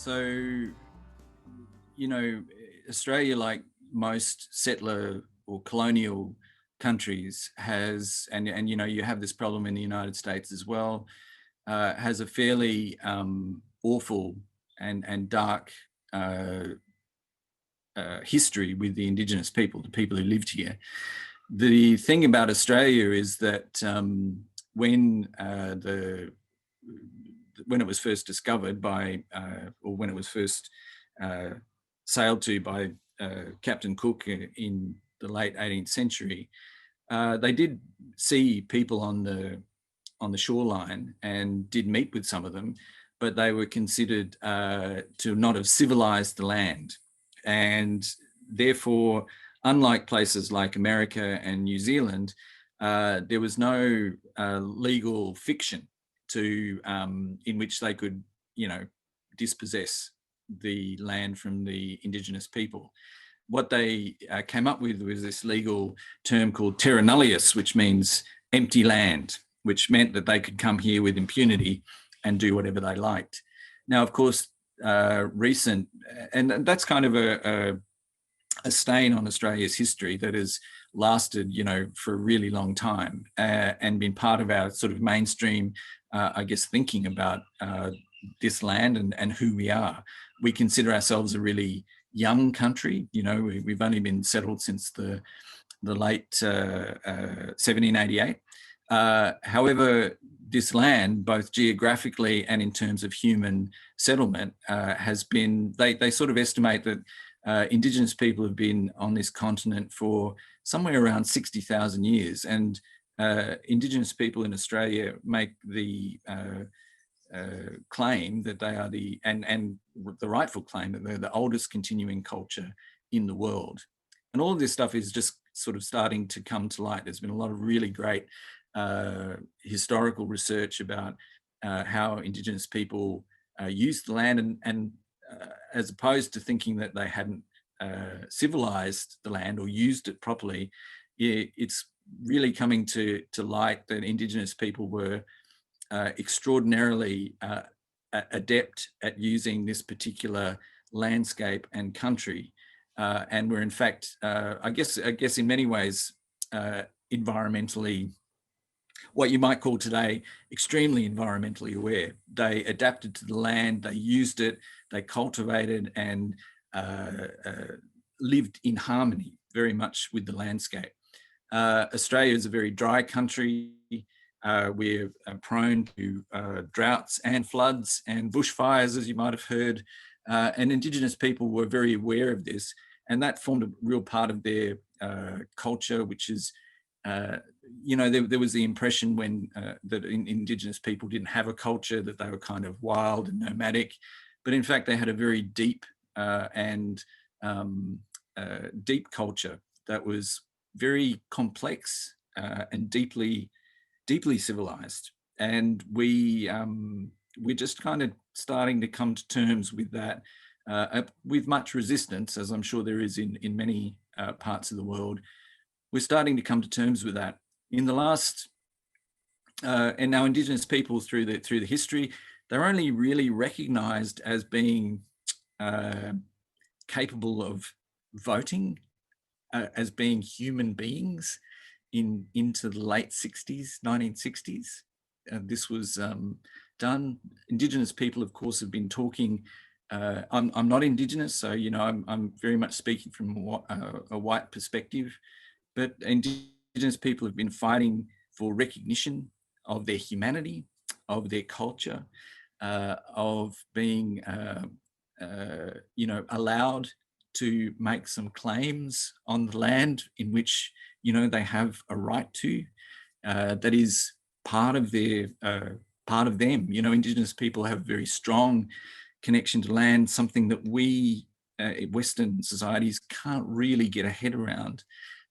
So, you know, Australia, like most settler or colonial countries, has, and you know, you have this problem in the United States as well, has a fairly awful and dark uh, history with the Indigenous people, the people who lived here. The thing about Australia is that when it was first discovered by, or when it was first uh, sailed to by Captain Cook in the late 18th century, they did see people on the shoreline and did meet with some of them, but they were considered to not have civilized the land. And therefore, unlike places like America and New Zealand, there was no legal fiction to in which they could, you know, dispossess the land from the Indigenous people. What they came up with was this legal term called terra nullius, which means empty land, which meant that they could come here with impunity and do whatever they liked. Now, of course, and that's kind of a stain on Australia's history that has lasted, you know, for a really long time and been part of our sort of mainstream, I guess, thinking about this land and who we are. We consider ourselves a really young country. You know, we've only been settled since the late 1788. However, this land, both geographically and in terms of human settlement, has been, they sort of estimate that Indigenous people have been on this continent for somewhere around 60,000 years. And Indigenous people in Australia make the claim that they are and the rightful claim that they're the oldest continuing culture in the world. And all of this stuff is just sort of starting to come to light. There's been a lot of really great historical research about how Indigenous people used the land, and as opposed to thinking that they hadn't civilized the land or used it properly, it's really coming to light that Indigenous people were extraordinarily adept at using this particular landscape and country, and were in fact, I guess in many ways, environmentally, what you might call today, extremely environmentally aware. They adapted to the land, they used it, they cultivated and lived in harmony very much with the landscape. Australia is a very dry country. We're prone to droughts and floods and bushfires, as you might have heard. And Indigenous people were very aware of this, and that formed a real part of their culture, which is, you know, there was the impression when that Indigenous people didn't have a culture, that they were kind of wild and nomadic, but in fact they had a very deep and deep culture that was very complex and deeply civilized. And we're just kind of starting to come to terms with that, with much resistance, as I'm sure there is in many parts of the world. We're starting to come to terms with that. In the last, and now Indigenous people through the history, they're only really recognised as being capable of voting, as being human beings into the late 60s, 1960s. This was done. Indigenous people, of course, have been talking. I'm not Indigenous, so, you know, I'm very much speaking from a white perspective, but Indigenous people have been fighting for recognition of their humanity, of their culture, of being, you know, allowed to make some claims on the land in which, you know, they have a right to. That is part of their, part of them. You know, Indigenous people have a very strong connection to land, something that we Western societies can't really get a head around.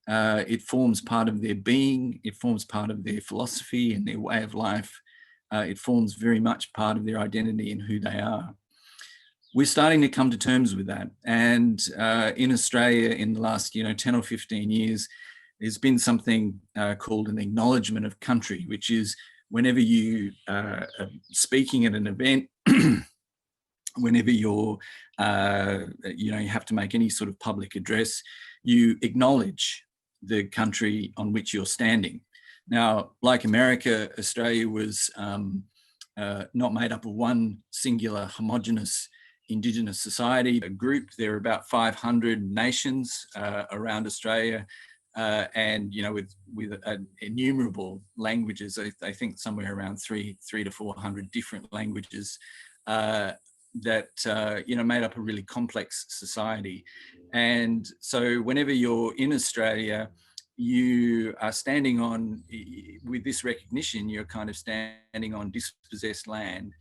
It forms part of their being, it forms part of their philosophy and their way of life. It forms very much part of their identity and who they are. We're starting to come to terms with that. And in Australia, in the last, you know, 10 or 15 years, there's been something called an acknowledgement of country, which is whenever you are speaking at an event whenever you're, you have to make any sort of public address, you acknowledge the country on which you're standing. Now, like America, Australia was not made up of one singular homogenous Indigenous society, a group. There are about 500 nations around Australia, and with innumerable languages. I think somewhere around three to 400 different languages that made up a really complex society. And so, whenever you're in Australia, you are standing on, with this recognition, you're kind of standing on dispossessed land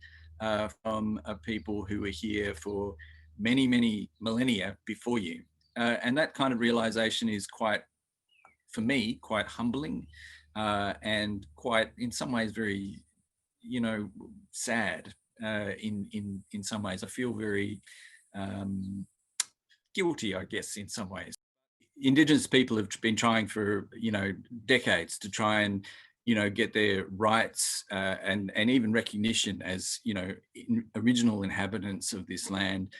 from people who were here for many, many millennia before you. And that kind of realization is for me, quite humbling and quite, in some ways, very, sad. In some ways, I feel very guilty, I guess, in some ways. Indigenous people have been trying for decades to try and get their rights and even recognition as original inhabitants of this land,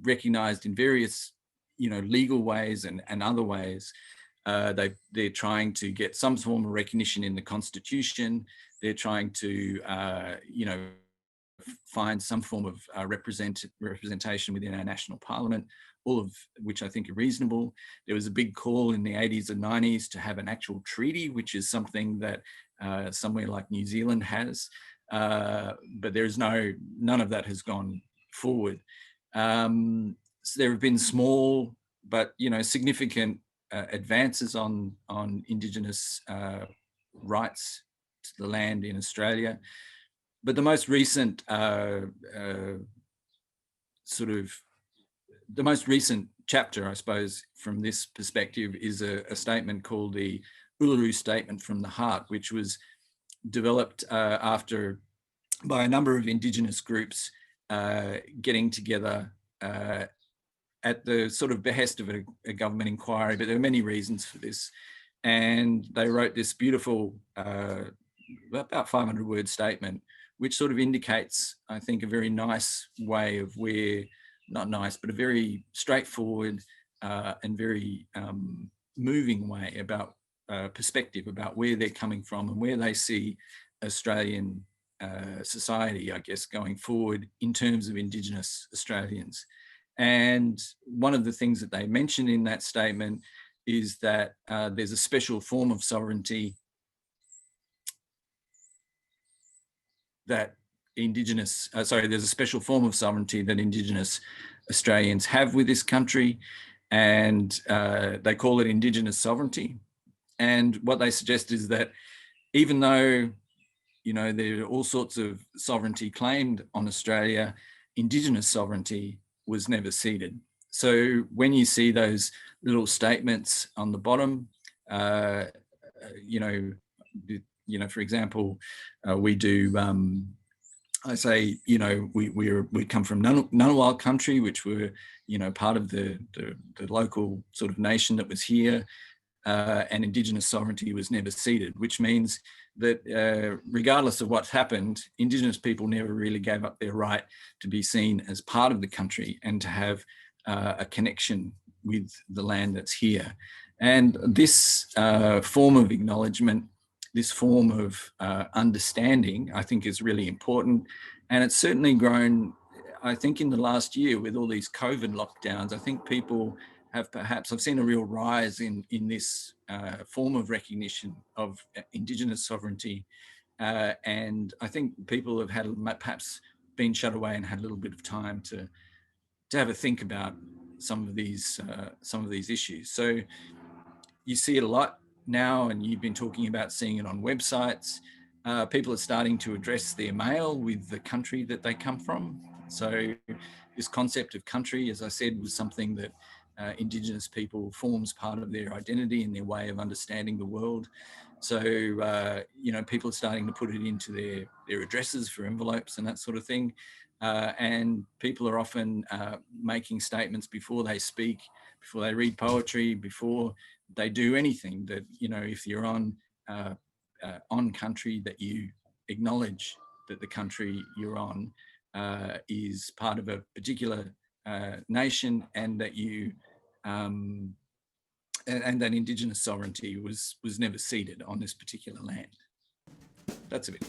recognized in various legal ways and other ways. They're trying to get some form of recognition in the Constitution. They're trying to find some form of representation within our national parliament, all of which I think are reasonable. There was a big call in the 80s and 90s to have an actual treaty, which is something that somewhere like New Zealand has, but there's none of that has gone forward. So there have been small but significant advances on Indigenous rights to the land in Australia. But the most recent chapter, I suppose, from this perspective is a statement called the Uluru Statement from the Heart, which was developed by a number of Indigenous groups getting together at the sort of behest of a government inquiry, but there are many reasons for this. And they wrote this beautiful, about 500-word statement, which sort of indicates, I think, a very nice way of not nice, but a very straightforward and very moving way about perspective about where they're coming from and where they see Australian society, I guess, going forward in terms of Indigenous Australians. And one of the things that they mention in that statement is that there's a special form of sovereignty that there's a special form of sovereignty that Indigenous Australians have with this country, and they call it Indigenous sovereignty. And what they suggest is that even though, there are all sorts of sovereignty claimed on Australia, Indigenous sovereignty was never ceded. So when you see those little statements on the bottom, for example, we do. I say, we come from Ngunnawal country, which were, part of the local sort of nation that was here, and Indigenous sovereignty was never ceded, which means that regardless of what's happened, Indigenous people never really gave up their right to be seen as part of the country and to have a connection with the land that's here. And this form of acknowledgement, this form of understanding, I think is really important. And it's certainly grown, I think, in the last year with all these COVID lockdowns. I think people have I've seen a real rise in this form of recognition of Indigenous sovereignty. And I think people have had perhaps been shut away and had a little bit of time to have a think about some of these issues. So you see it a lot now, and you've been talking about seeing it on websites. People are starting to address their mail with the country that they come from. So this concept of country, as I said, was something that Indigenous people forms part of their identity and their way of understanding the world. So, people are starting to put it into their addresses for envelopes and that sort of thing. And people are often making statements before they speak, before they read poetry, before they do anything, that, if you're on country, that you acknowledge that the country you're on is part of a particular nation, and that you and that Indigenous sovereignty was never ceded on this particular land. That's a bit.